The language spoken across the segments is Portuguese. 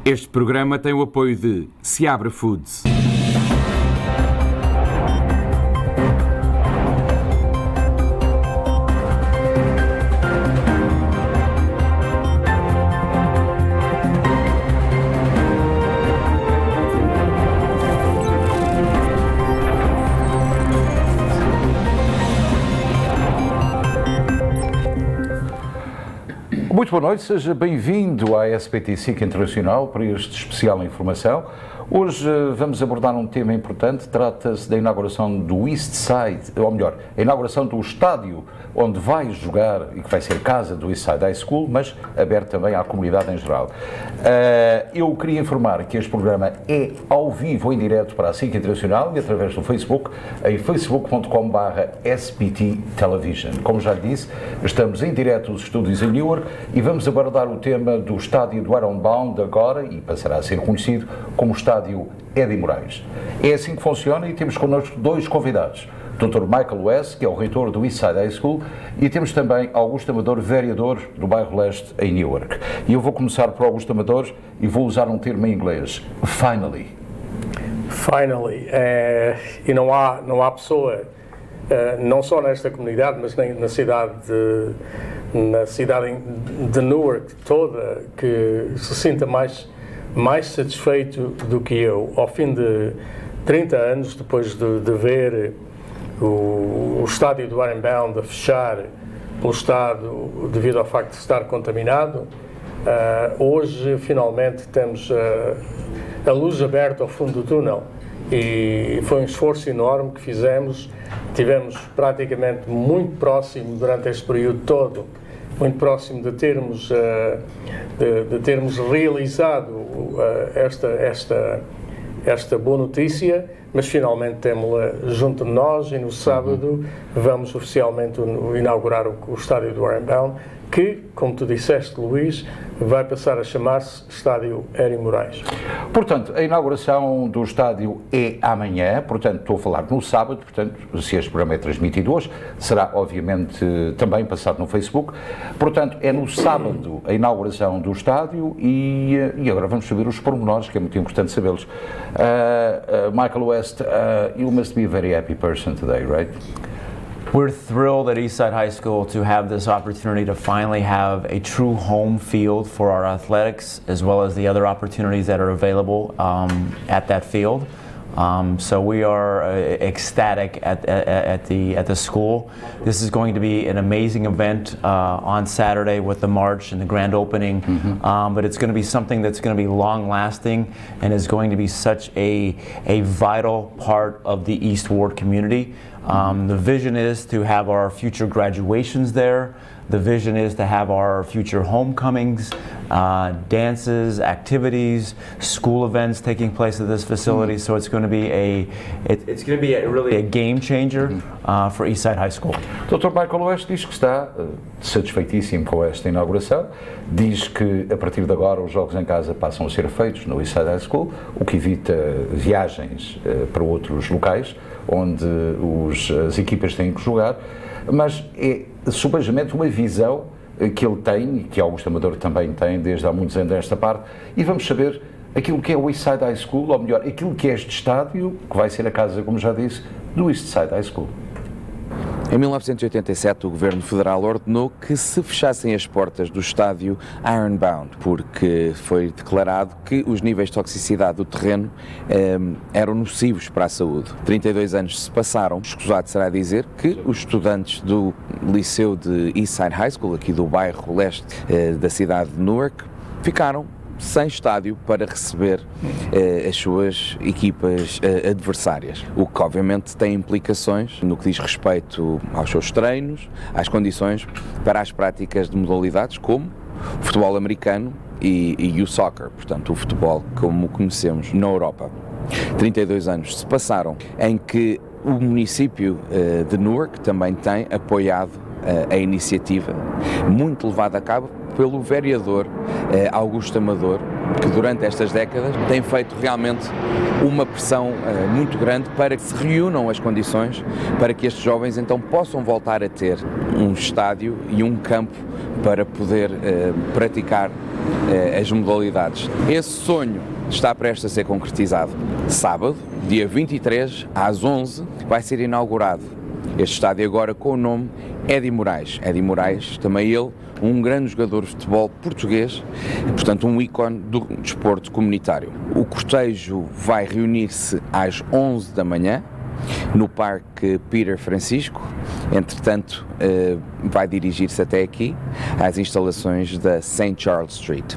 Este programa tem o apoio de Seabra Foods. Muito boa noite, seja bem-vindo à SPT-SIC Internacional para este especial informação. Hoje vamos abordar um tema importante, trata-se da inauguração do East Side, ou melhor, a inauguração do estádio onde vai jogar e que vai ser casa do East Side High School, mas aberto também à comunidade em geral. Eu queria informar que este programa é ao vivo, em direto para a SIC Internacional e através do Facebook, em facebook.com/SPT Television. Como já lhe disse, estamos em direto nos estúdios em Newark e vamos abordar o tema do estádio do Ironbound agora, e passará a ser conhecido como o estádio Eddie Moraes. É assim que funciona e temos connosco dois convidados. Dr. Michael West, que é o reitor do East Side High School, e temos também Augusto Amador, vereador do bairro Leste em Newark. E eu vou começar por Augusto Amador e vou usar um termo em inglês. Finally. Finally. E não há pessoa, não só nesta comunidade, mas nem na cidade de Newark toda, que se sinta mais satisfeito do que eu. Ao fim de 30 anos, depois de ver o estádio do Ironbound a fechar pelo Estado devido ao facto de estar contaminado, hoje finalmente temos a luz aberta ao fundo do túnel, e foi um esforço enorme que fizemos. Tivemos praticamente muito próximo durante este período todo, muito próximo de termos realizado esta boa notícia, mas finalmente temos-la junto de nós, e no sábado vamos oficialmente inaugurar o estádio do Ironbound, que, como tu disseste, Luís, vai passar a chamar-se Estádio Eddie Moraes. Portanto, a inauguração do estádio é amanhã, portanto, estou a falar no sábado, portanto, se este programa é transmitido hoje, será, obviamente, também passado no Facebook. Portanto, é no sábado a inauguração do estádio e agora vamos saber os pormenores, que é muito importante sabê-los. Michael West, you must be a very happy person today, right? We're thrilled at Eastside High School to have this opportunity to finally have a true home field for our athletics, as well as the other opportunities that are available at that field. So we are ecstatic at the school. This is going to be an amazing event on Saturday with the march and the grand opening, but it's going to be something that's going to be long lasting and is going to be such a vital part of the East Ward community. The vision is to have our future graduations there. The vision is to have our future homecomings, dances, activities, school events taking place at this facility. So it's going to be really a game changer for Eastside High School. Dr. Michael West diz que está satisfeitíssimo com esta inauguração. Diz que a partir de agora os jogos em casa passam a ser feitos no Eastside High School, o que evita viagens para outros locais onde as equipas têm que jogar, mas é simplesmente uma visão que ele tem e que Augusto Amador também tem desde há muitos anos nesta parte, e vamos saber aquilo que é o East Side High School, ou melhor, aquilo que é este estádio, que vai ser a casa, como já disse, do East Side High School. Em 1987, o Governo Federal ordenou que se fechassem as portas do estádio Ironbound, porque foi declarado que os níveis de toxicidade do terreno eram nocivos para a saúde. 32 anos se passaram, escusado será dizer que os estudantes do liceu de Eastside High School, aqui do bairro leste da cidade de Newark, ficaram sem estádio para receber as suas equipas adversárias, o que obviamente tem implicações no que diz respeito aos seus treinos, às condições para as práticas de modalidades como o futebol americano e o soccer, portanto o futebol como o conhecemos na Europa. 32 anos se passaram em que o município de Newark também tem apoiado a iniciativa, muito levada a cabo pelo vereador Augusto Amador, que durante estas décadas tem feito realmente uma pressão muito grande para que se reúnam as condições para que estes jovens então possam voltar a ter um estádio e um campo para poder praticar as modalidades. Esse sonho está prestes a ser concretizado. Sábado, dia 23, às 11, vai ser inaugurado este estádio agora com o nome Eddie Moraes. Eddie Moraes, também ele, um grande jogador de futebol português, portanto um ícone do desporto comunitário. O cortejo vai reunir-se às 11 da manhã no Parque Peter Francisco, entretanto vai dirigir-se até aqui, às instalações da St. Charles Street.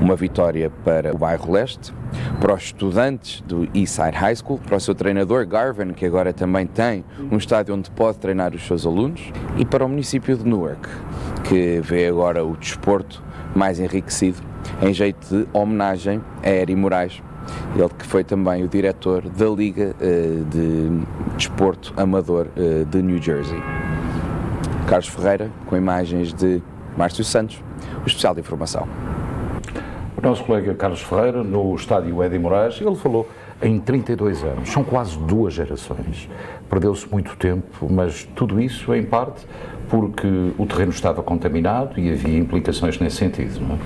Uma vitória para o bairro Leste, para os estudantes do Eastside High School, para o seu treinador Garvin, que agora também tem um estádio onde pode treinar os seus alunos, e para o município de Newark, que vê agora o desporto mais enriquecido, em jeito de homenagem a Eddie Moraes, ele que foi também o diretor da Liga de Desporto Amador de New Jersey. Carlos Ferreira, com imagens de Márcio Santos, o especial de informação. O nosso colega Carlos Ferreira, no estádio Eddie Moraes, ele falou em 32 anos, são quase 2 gerações. Perdeu-se muito tempo, mas tudo isso em parte porque o terreno estava contaminado e havia implicações nesse sentido, não é?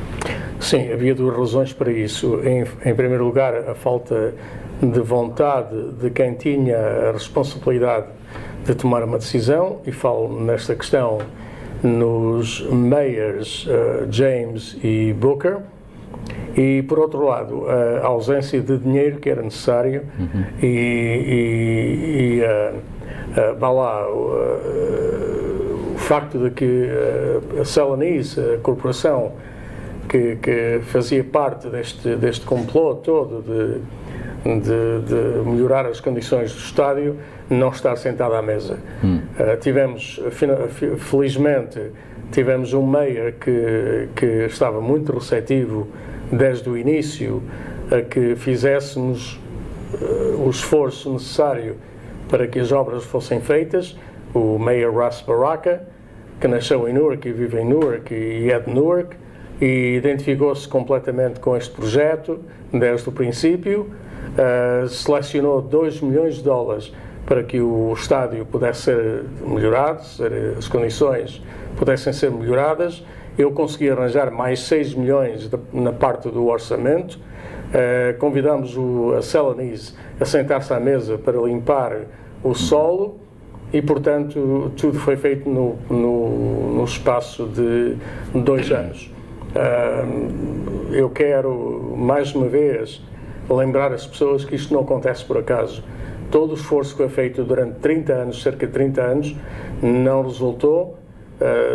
Sim, havia 2 razões para isso. Em primeiro lugar, a falta de vontade de quem tinha a responsabilidade de tomar uma decisão, e falo nesta questão nos mayors James e Booker, e por outro lado a ausência de dinheiro que era necessário e vá lá, o facto de que a Celanese, a corporação que fazia parte deste complô todo de melhorar as condições do estádio, não estar sentada à mesa. Felizmente, tivemos um mayor que estava muito receptivo desde o início a que fizéssemos o esforço necessário para que as obras fossem feitas, o mayor Ras Baraka, que nasceu em Newark e vive em Newark e é de Newark, e identificou-se completamente com este projeto desde o princípio. Selecionou $2 milhões para que o estádio pudesse ser melhorado, as condições pudessem ser melhoradas. Eu consegui arranjar mais 6 milhões na parte do orçamento. Convidamos a Celanese a sentar-se à mesa para limpar o solo e, portanto, tudo foi feito no espaço de 2 anos. Eu quero, mais uma vez, lembrar as pessoas que isto não acontece por acaso. Todo o esforço que foi feito durante 30 anos, cerca de 30 anos, não resultou,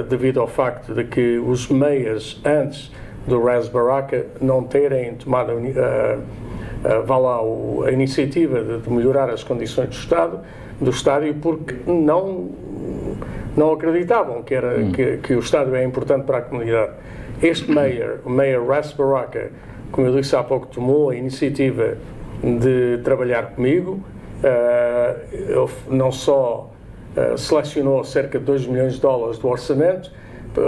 devido ao facto de que os meias, antes do Ras Baraka, não terem tomado a iniciativa de melhorar as condições do estádio, porque não acreditavam que o estádio é importante para a comunidade. Este mayor, o mayor Ras Baraka, como eu disse há pouco, tomou a iniciativa de trabalhar comigo. Ele não só selecionou cerca de $2 milhões do orçamento,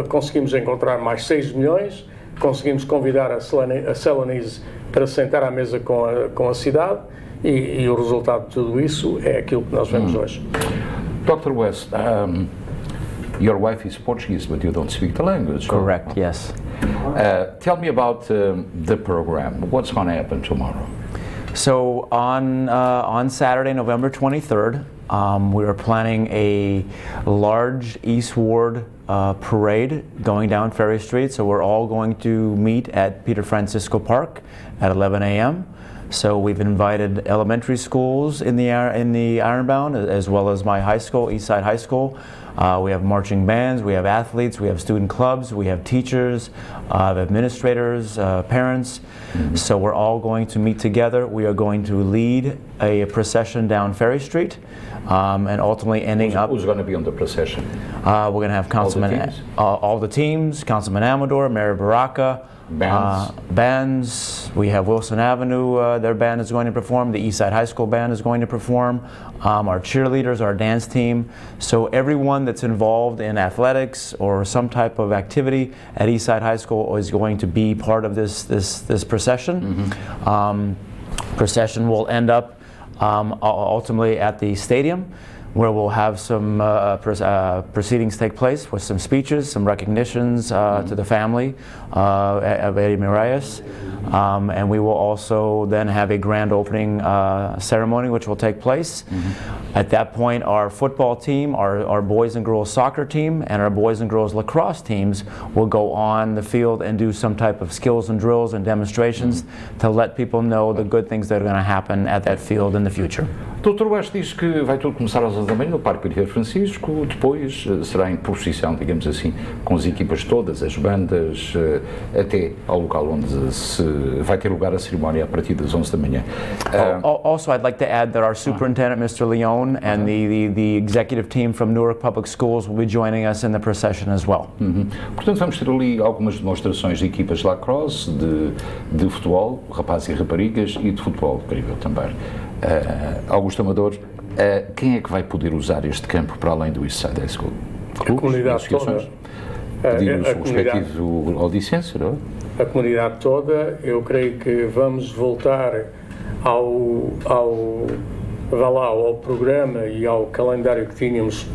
conseguimos encontrar mais 6 milhões, conseguimos convidar a Celanese para sentar à mesa com a cidade, e o resultado de tudo isso é aquilo que nós vemos hoje. Dr. West, your wife is Portuguese, but you don't speak the language. Correct, yes. Tell me about the program. What's going to happen tomorrow? So on Saturday, November 23rd, we are planning a large eastward parade going down Ferry Street. So we're all going to meet at Peter Francisco Park at 11 a.m. So we've invited elementary schools in the Ironbound, as well as my high school, Eastside High School. We have marching bands, we have athletes, we have student clubs, we have teachers, administrators, parents. So we're all going to meet together. We are going to lead a procession down Ferry Street, and ultimately ending up... Who's going to be on the procession? We're going to have all the teams, Councilman Amador, Mayor Baraka, bands, We have Wilson Avenue, their band is going to perform. The Eastside High School band is going to perform. Our cheerleaders, our dance team. So everyone that's involved in athletics or some type of activity at Eastside High School is going to be part of this procession. Procession will end up ultimately at the stadium, where we'll have some proceedings take place with some speeches, some recognitions to the family of Eddie Moraes. And we will also then have a grand opening ceremony which will take place. At that point, our football team, our boys and girls soccer team, and our boys and girls lacrosse teams will go on the field and do some type of skills and drills and demonstrations to let people know the good things that are going to happen at that field in the future. Dr. West diz que vai tudo começar às 11 da manhã no Parque Prior Francisco, depois será em procissão, digamos assim, com as equipas todas, as bandas, até ao local onde se vai ter lugar a cerimónia a partir das 11 da manhã. Also, I'd like to add that our superintendent, Mr. Leone, and the executive team from Newark Public Schools will be joining us in the procession as well. Portanto, vamos ter ali algumas demonstrações de equipas de lacrosse, de futebol, rapazes e raparigas, e de futebol, creio também. Augusto Amador, quem é que vai poder usar este campo para além do Eastside High School? A comunidade toda. Pedimos o respectivo licença, não é? A comunidade toda. Eu creio que vamos voltar ao programa e ao calendário que tínhamos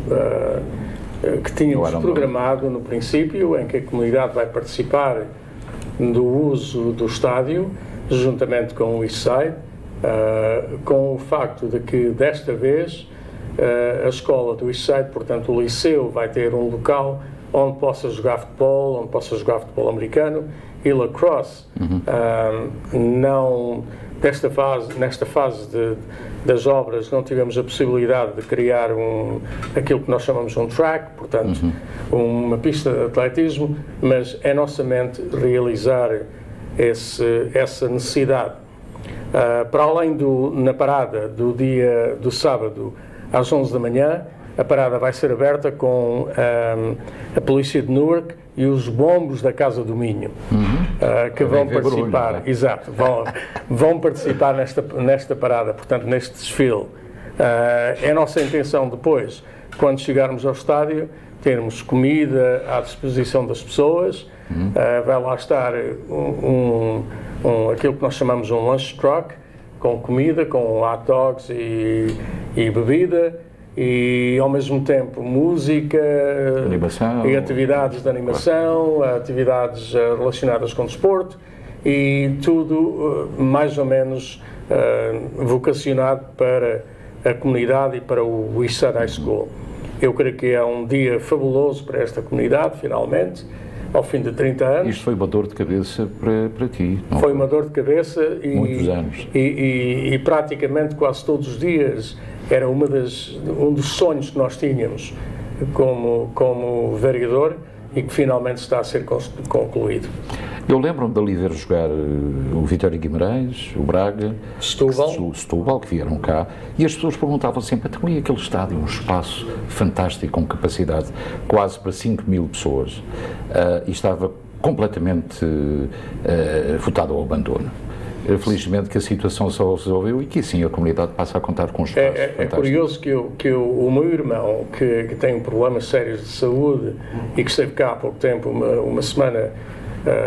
programado no princípio, em que a comunidade vai participar do uso do estádio, juntamente com o Eastside, com o facto de que desta vez a escola do Eastside, portanto o liceu, vai ter um local onde possa jogar futebol, americano e lacrosse. Nesta fase das obras não tivemos a possibilidade de criar aquilo que nós chamamos um track, portanto uma pista de atletismo, mas é nossa mente realizar essa necessidade. Para além na parada do sábado às 11 da manhã, a parada vai ser aberta com a polícia de Newark e os bombos da Casa do Minho, que vão participar, barulho, exato, vão participar nesta parada, portanto neste desfile. É nossa intenção depois, quando chegarmos ao estádio, termos comida à disposição das pessoas. Vai lá estar aquilo que nós chamamos um lunch truck, com comida, com hot dogs e bebida, e ao mesmo tempo música, animação, e atividades de animação, atividades relacionadas com desporto, e tudo mais ou menos vocacionado para a comunidade e para o Eastside High School. Eu creio que é um dia fabuloso para esta comunidade, finalmente, ao fim de 30 anos. Isto foi uma dor de cabeça para ti, não? Foi uma dor de cabeça muitos anos. E praticamente quase todos os dias era um dos sonhos que nós tínhamos como vereador e que finalmente está a ser concluído. Eu lembro-me de ali ver jogar o Vitória Guimarães, o Braga, Setúbal, que vieram cá, e as pessoas perguntavam sempre, então e aquele estádio, um espaço fantástico, com capacidade quase para 5.000 pessoas, e estava completamente votado ao abandono. Felizmente que a situação só resolveu e que assim a comunidade passa a contar com um espaço fantástico. É curioso que o meu irmão, que tem problemas sérios de saúde e que esteve cá há pouco tempo, uma semana,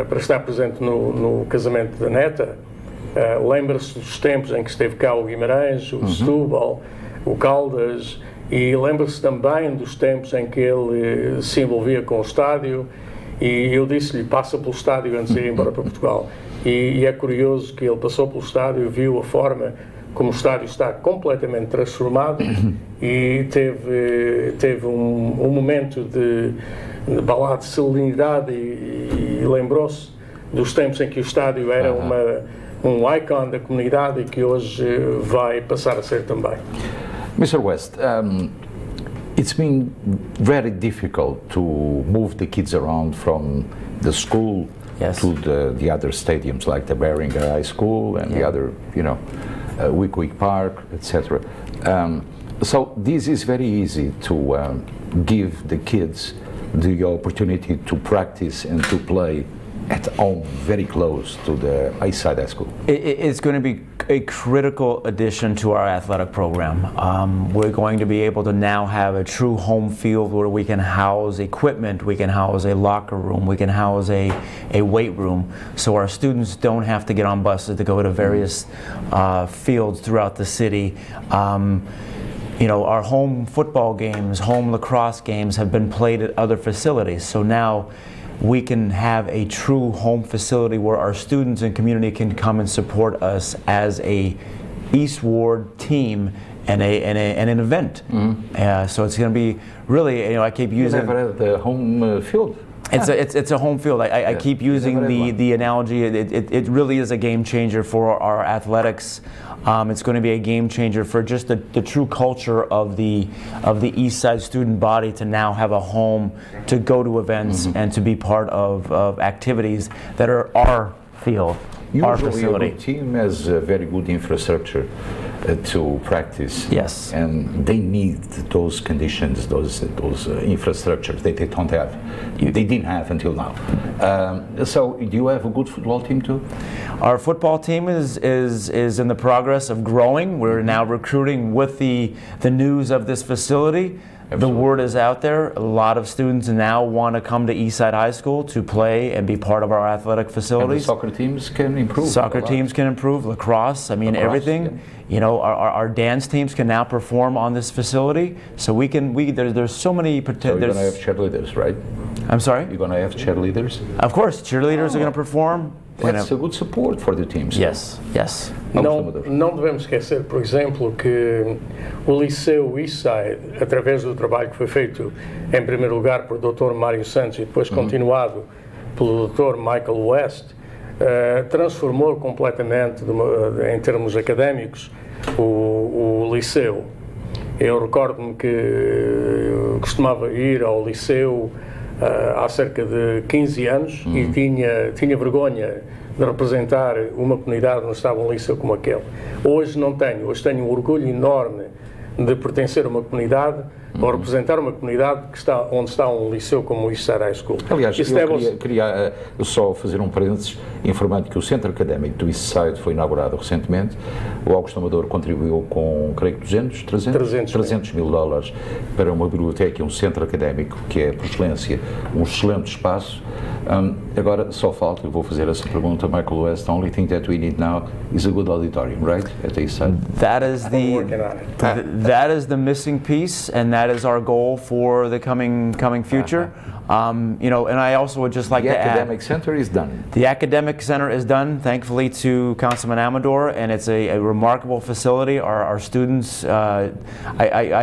para estar presente no casamento da neta, lembra-se dos tempos em que esteve cá o Guimarães, o Setúbal, o Caldas, e lembra-se também dos tempos em que ele se envolvia com o estádio, e eu disse-lhe, passa pelo estádio antes de ir embora para Portugal. E é curioso que ele passou pelo estádio e viu a forma como o estádio está completamente transformado e teve um momento de balada de serenidade e lembrou-se dos tempos em que o estádio era um ícone da comunidade e que hoje vai passar a ser também. Mr. West, it's been very difficult to move the kids around from the school to the other stadiums like the Beringer High School and the other, Wickwick Park, etc. So this is very easy to give the kids the opportunity to practice and to play at home, very close to the Eastside High School? It's going to be a critical addition to our athletic program. We're going to be able to now have a true home field where we can house equipment, we can house a locker room, we can house a weight room, so our students don't have to get on buses to go to various fields throughout the city. You know, our home football games, home lacrosse games have been played at other facilities, so now we can have a true home facility where our students and community can come and support us as a East Ward team and an event. So it's going to be really, you know, I keep using... You never had the home field? It's a home field. I keep using the analogy. It really is a game changer for our athletics. It's going to be a game changer for just the true culture of the East Side student body to now have a home to go to events and to be part of activities that are our field, our facility. Usually a team has a very good infrastructure to practice. Yes. And they need those conditions, those infrastructures that they don't have. They didn't have until now. So do you have a good football team too? Our football team is in the progress of growing. We're now recruiting with the news of this facility. Absolutely. The word is out there. A lot of students now want to come to Eastside High School to play and be part of our athletic facilities. And the soccer teams can improve. Soccer teams can improve. Lacrosse, I mean, everything. Yeah. You know, our dance teams can now perform on this facility. So there's so many potential. So you're going to have cheerleaders, right? I'm sorry? You're going to have cheerleaders? Of course, cheerleaders are going to perform. That's a good support for the teams. Yes, yes. Não devemos esquecer, por exemplo, que o Liceu Eastside, através do trabalho que foi feito, em primeiro lugar por Dr. Mário Santos e depois continuado pelo Dr. Michael West, transformou completamente, em termos académicos, o Liceu. Eu recordo-me que eu costumava ir ao Liceu há cerca de 15 anos e tinha vergonha de representar uma comunidade onde estava um liceu como aquele. Hoje não tenho, hoje tenho um orgulho enorme de pertencer a uma comunidade ou representar uma comunidade onde está um liceu como o Eastside High School. Aliás, eu queria só fazer um parênteses, informando que o Centro Académico do Eastside foi inaugurado recentemente. O Augusto Amador contribuiu com, creio que 300 mil dólares para uma biblioteca e um centro académico, que é, por excelência, um excelente espaço. Agora, só falta, eu vou fazer essa pergunta, Michael West, the only thing that we need now is a good auditorium, right? At the Eastside? That is the missing piece, and that is our goal for the coming future. You know, and I also would just like to add... The academic center is done. The academic center is done, thankfully, to Councilman Amador, and it's a remarkable facility. Our students, I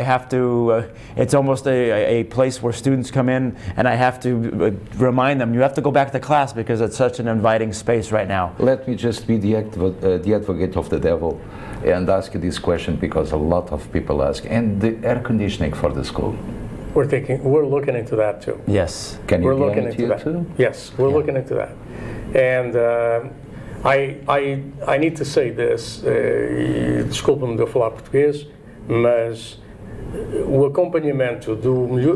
have to, it's almost a place where students come in, and I have to remind them, you have to go back to class because it's such an inviting space right now. Let me just be the advocate of the devil and ask you this question, because a lot of people ask, and the air conditioning for the school? We're looking into that too. Yes. Can you looking into that too? Yes, we're looking into that. And I need to say this, desculpa-me de eu falar português, mas o acompanhamento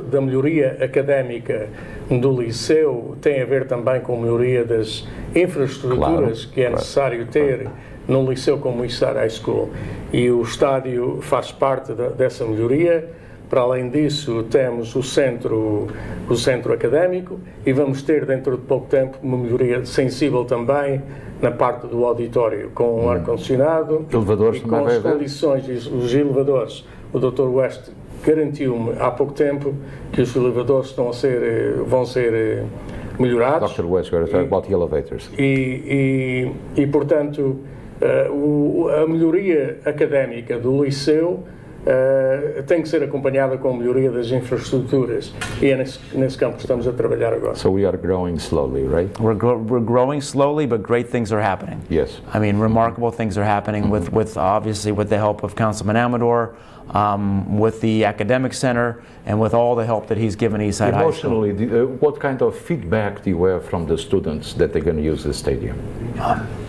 da melhoria académica do liceu tem a ver também com a melhoria das infraestruturas que é necessário ter num liceu como o Eastside High School. E o estádio faz parte dessa melhoria. Para além disso, temos o centro académico e vamos ter dentro de pouco tempo uma melhoria sensível também na parte do auditório, com ar-condicionado e com as condições, os elevadores. O Dr. West garantiu-me há pouco tempo que os elevadores vão ser melhorados. Dr. West, we're talking about the elevators. E portanto, a melhoria académica do liceu tem que ser acompanhada com a melhoria das infraestruturas, e é nesse campo que estamos a trabalhar agora. So we are growing slowly, right? We're growing slowly, but great things are happening. Yes. I mean, remarkable things are happening with obviously with the help of Councilman Amador, with the academic center, and with all the help that he's given Eastside High School. Emotionally, what kind of feedback do you have from the students that they're going to use the stadium?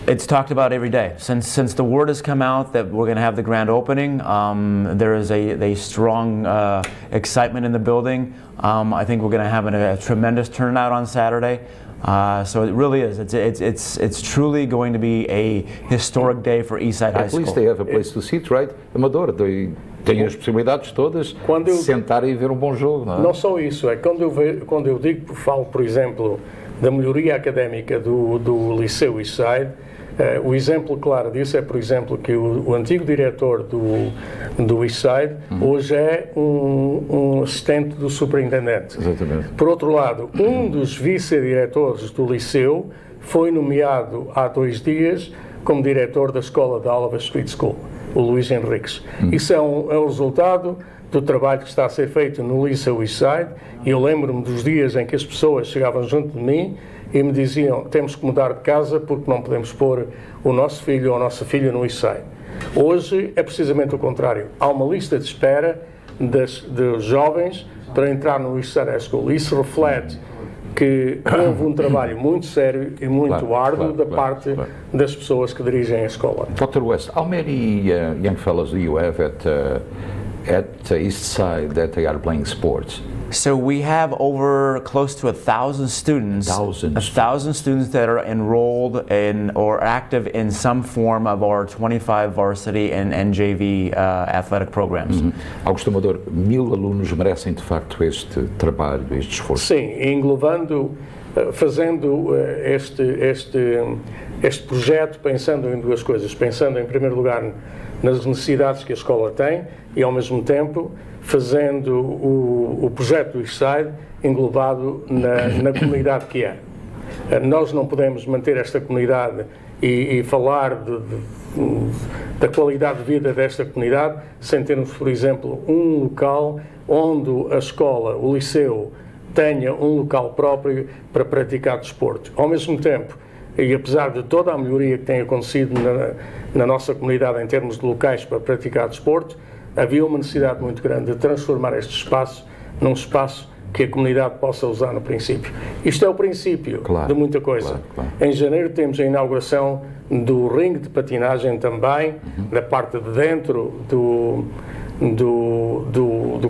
It's talked about every day. Since the word has come out that we're going to have the grand opening, there is a strong excitement in the building. I think we're going to have a tremendous turnout on Saturday. So it really is. It's truly going to be a historic day for Eastside High At School. least they have a place to sit, right? Amador, tem as possibilidades todas de sentar e ver um bom jogo, não é? Não só isso, é quando eu digo, falo, por exemplo, da melhoria académica do Liceu Eastside, o exemplo claro disso é, por exemplo, que o antigo diretor do Eastside hoje é um assistente do superintendente. Exatamente. Por outro lado, um dos vice-diretores do Liceu foi nomeado há 2 dias como diretor da escola da Oliver Street School, o Luís Henriques. Isso é um resultado do trabalho que está a ser feito no Liceu Eastside, e eu lembro-me dos dias em que as pessoas chegavam junto de mim e me diziam: temos que mudar de casa porque não podemos pôr o nosso filho ou a nossa filha no Eastside. Hoje é precisamente o contrário. Há uma lista de espera de jovens para entrar no Eastside High School. Isso reflete que houve um trabalho muito sério e muito árduo da parte das pessoas que dirigem a escola. Dr. West, how many young fellows do you have at Eastside that they are playing sports? So we have over close to 1,000 students. 1,000 students that are enrolled in or active in some form of our 25 varsity and JV athletic programs. Augusto Amador, 1000 alunos merecem de facto este trabalho, este esforço. Sim, englobando, fazendo este projeto, pensando em 2 coisas. Pensando, em primeiro lugar, nas necessidades que a escola tem e, ao mesmo tempo, fazendo o projeto do Eastside englobado na comunidade que é. Nós não podemos manter esta comunidade e falar da qualidade de vida desta comunidade sem termos, por exemplo, um local onde a escola, o liceu, tenha um local próprio para praticar desporto. Ao mesmo tempo, e apesar de toda a melhoria que tem acontecido na nossa comunidade em termos de locais para praticar desporto, havia uma necessidade muito grande de transformar este espaço num espaço que a comunidade possa usar no princípio. Isto é o princípio de muita coisa. Em janeiro temos a inauguração do ringue de patinagem também, da parte de dentro do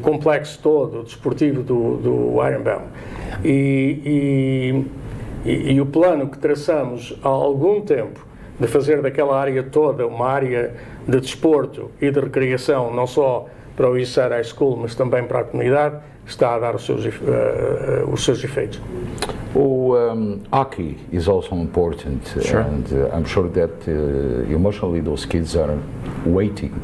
complexo todo desportivo do Ironbound. E o plano que traçamos há algum tempo de fazer daquela área toda uma área de desporto e de recreação, não só para o Eastside High School, mas também para a comunidade, está a dar os seus efeitos. Hockey is also important, and I'm sure that emotionally those kids are waiting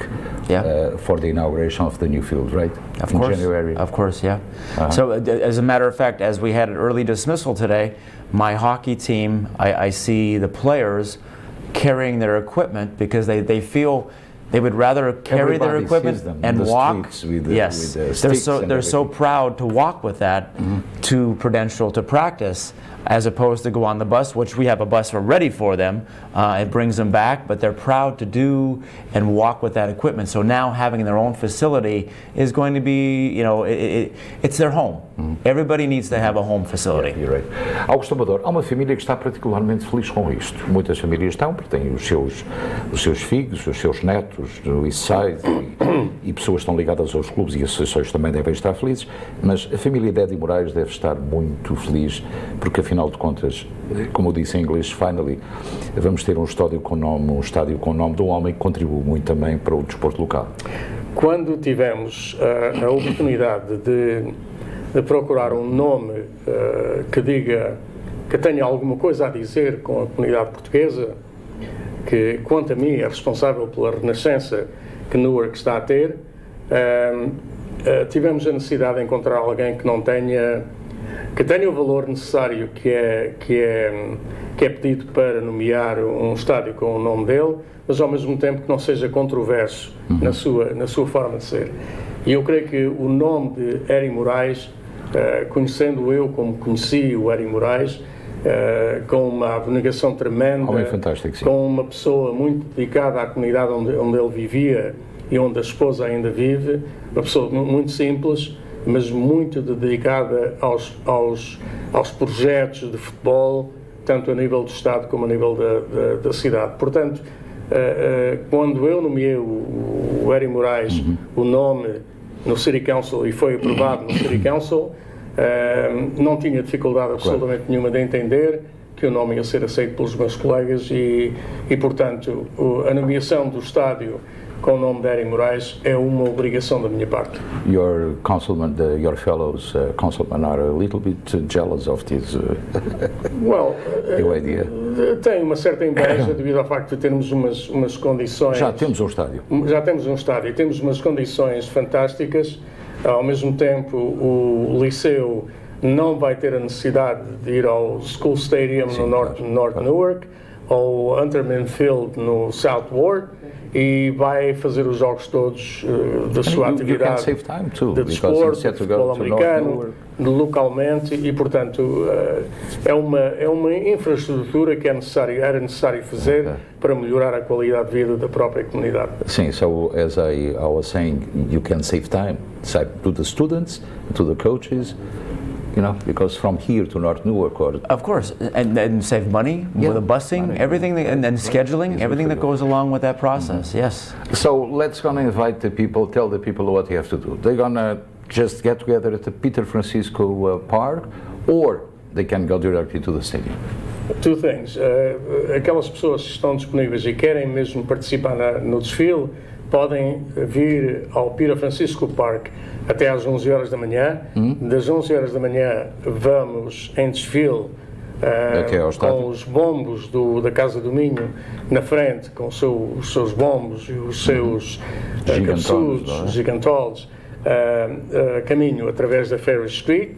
for the inauguration of the new field, right? Of course, January. Of course, yeah. So, as a matter of fact, as we had an early dismissal today, my hockey team, I see the players carrying their equipment because they feel they would rather carry their equipment and walk. Yes, they're so proud to walk with that to Prudential to practice, as opposed to go on the bus, which we have a bus ready for them. It brings them back, but they're proud to do and walk with that equipment. So now having their own facility is going to be, it's their home. Everybody needs to have a home facility. Yeah, you're right. Augusto Amador, há uma família que está particularmente feliz com isto. Muitas famílias estão, porque têm os seus filhos, os seus netos no Eastside e pessoas que estão ligadas aos clubes e associações também devem estar felizes, mas a família de Eddie Moraes deve estar muito feliz, porque afinal de contas, como eu disse em inglês, finally, vamos ter um estádio com o nome de um homem que contribuiu muito também para o desporto local. Quando tivemos a oportunidade de procurar um nome que tenha alguma coisa a dizer com a comunidade portuguesa, que, quanto a mim, é responsável pela renascença que Newark está a ter, tivemos a necessidade de encontrar alguém que tenha o valor necessário que é pedido para nomear um estádio com o nome dele, mas ao mesmo tempo que não seja controverso na sua forma de ser. E eu creio que o nome de Eddie Moraes, conhecendo eu como conheci o Eddie Moraes, com uma abnegação tremenda, com uma pessoa muito dedicada à comunidade onde ele vivia e onde a esposa ainda vive, uma pessoa muito simples, mas muito dedicada aos projetos de futebol, tanto a nível do Estado como a nível da cidade. Portanto, quando eu nomeei o Eddie Moraes, o nome no City Council, e foi aprovado no City Council, Não tinha dificuldade absolutamente nenhuma de entender que o nome ia ser aceito pelos meus colegas e portanto, a nomeação do estádio com o nome de Eddie Moraes é uma obrigação da minha parte. Your councilman, your fellows councilmen are a little bit jealous of this new idea. Tenho uma certa inveja devido ao facto de termos umas condições... Já temos um estádio. Já temos um estádio, temos umas condições fantásticas. Ao mesmo tempo, o Liceu não vai ter a necessidade de ir ao School Stadium no North Newark, ou Unterman Field no South Ward, e vai fazer os jogos todos da sua atividade de desporto, de futebol americano, localmente, e portanto é uma infraestrutura que era necessário fazer para melhorar a qualidade de vida da própria comunidade. Sim, so as I was saying, you can save time to the students, to the coaches, you know, because from here to North Newark, or of course, and save money with the busing, everything, and scheduling, everything that goes along with that process. Yes. So let's gonna invite the people, tell the people what you have to do. They're gonna just get together at the Peter Francisco Park, or they can go directly to the stadium. Two things. Aquelas pessoas que estão disponíveis e querem mesmo participar no desfile podem vir ao Peter Francisco Park até às 11 horas da manhã. Das 11 horas da manhã vamos em desfile com os bombos da Casa do Minho na frente, com os seus bombos e os seus cabeçudos, gigantoles, caminho através da Ferry Street.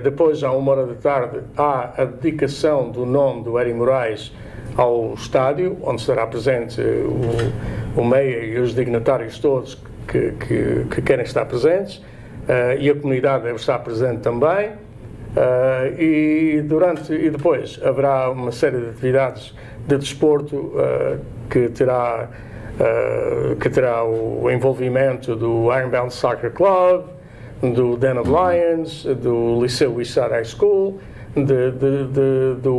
Depois, à 1 hora da tarde, há a dedicação do nome do Eddie Moraes ao estádio, onde estará presente o Meia e os dignatários todos que querem estar presentes, e a comunidade deve estar presente também, e depois haverá uma série de atividades de desporto que terá o envolvimento do Ironbound Soccer Club, do Den of Lions, do Liceu Eastside High School, do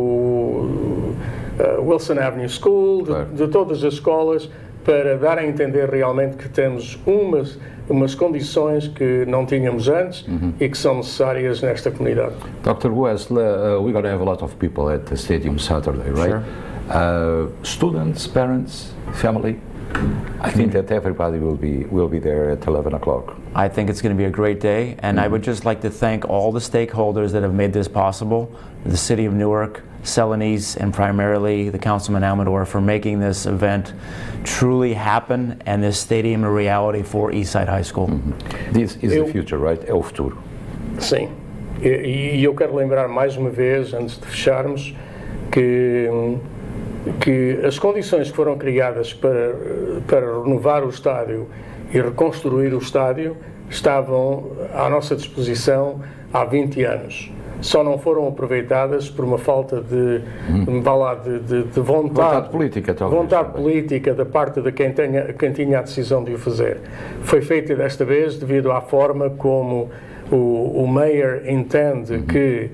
Wilson Avenue School, de todas as escolas, para dar a entender realmente que temos umas condições que não tínhamos antes e que são necessárias nesta comunidade. Dr. West, we're going to have a lot of people at the stadium Saturday, right? Sure. Students, parents, family. I think that everybody will be there at 11 o'clock. I think it's going to be a great day, and I would just like to thank all the stakeholders that have made this possible, the City of Newark, Celanese, and primarily the Councilman Almador for making this event truly happen and this stadium a reality for Eastside High School. This is the future, right? É o futuro. Sim. E eu quero lembrar mais uma vez, antes de fecharmos, que as condições que foram criadas para renovar o estádio e reconstruir o estádio estavam à nossa disposição há 20 anos. Só não foram aproveitadas por uma falta de vontade política, talvez. Vontade política da parte de quem tinha a decisão de o fazer. Foi feita desta vez devido à forma como o Mayor entende que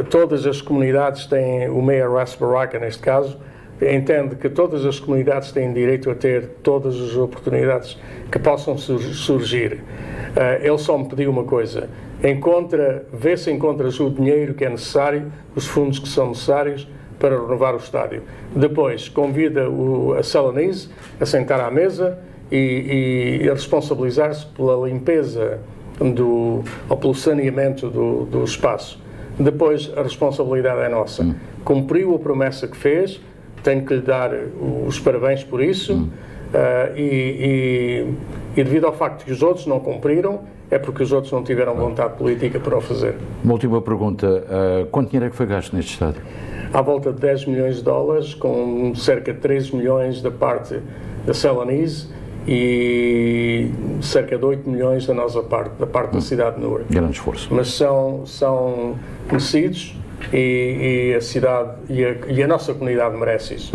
todas as comunidades têm, o Mayor Ras Baraka neste caso, entende que todas as comunidades têm direito a ter todas as oportunidades que possam surgir. Ele só me pediu uma coisa: vê se encontras o dinheiro que é necessário, os fundos que são necessários para renovar o estádio. Depois convida a Celanese a sentar à mesa e a responsabilizar-se pela limpeza ou pelo saneamento do espaço. Depois a responsabilidade é nossa. Cumpriu a promessa que fez, tenho que lhe dar os parabéns por isso, e devido ao facto que os outros não cumpriram, é porque os outros não tiveram vontade política para o fazer. Uma última pergunta, quanto dinheiro é que foi gasto neste estádio? À volta de 10 milhões de dólares, com cerca de 13 milhões da parte da Celanese e cerca de 8 milhões da nossa parte, da parte da cidade de Newark. Grande esforço. Mas são merecidos. E a cidade e a nossa comunidade merece isso.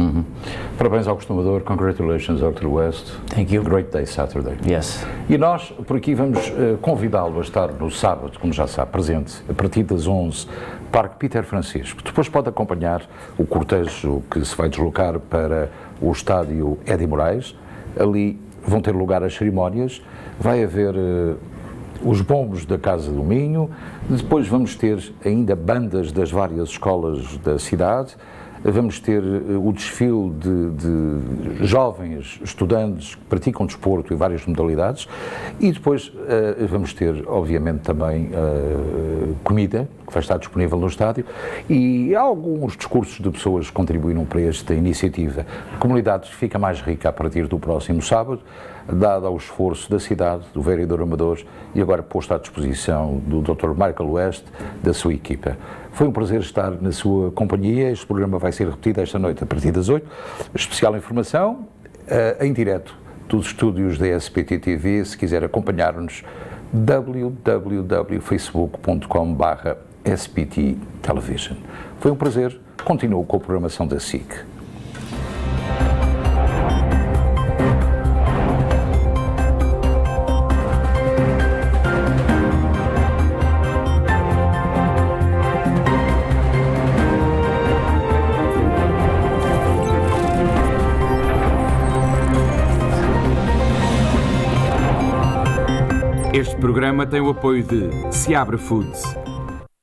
Parabéns ao costumador. Congratulations, Dr. West. Thank you. Great day Saturday. Yes. E nós, por aqui, vamos convidá-lo a estar no sábado, como já sabe, presente, a partir das 11, Parque Peter Francisco. Depois pode acompanhar o cortejo que se vai deslocar para o estádio Eddie Moraes. Ali vão ter lugar as cerimónias. Vai haver os bombos da Casa do Minho, depois vamos ter ainda bandas das várias escolas da cidade, vamos ter o desfile de jovens estudantes que praticam desporto em várias modalidades e depois vamos ter, obviamente, também comida, que vai estar disponível no estádio, e há alguns discursos de pessoas que contribuíram para esta iniciativa. A comunidade fica mais rica a partir do próximo sábado, dado ao esforço da cidade, do vereador Amador e agora posto à disposição do Dr. Michael West, da sua equipa. Foi um prazer estar na sua companhia. Este programa vai ser repetido esta noite a partir das 8. Especial informação em direto dos estúdios da SPT TV. Se quiser acompanhar-nos, www.facebook.com/SPT Television. Foi um prazer. Continuo com a programação da SIC. Este programa tem o apoio de Seabra Foods,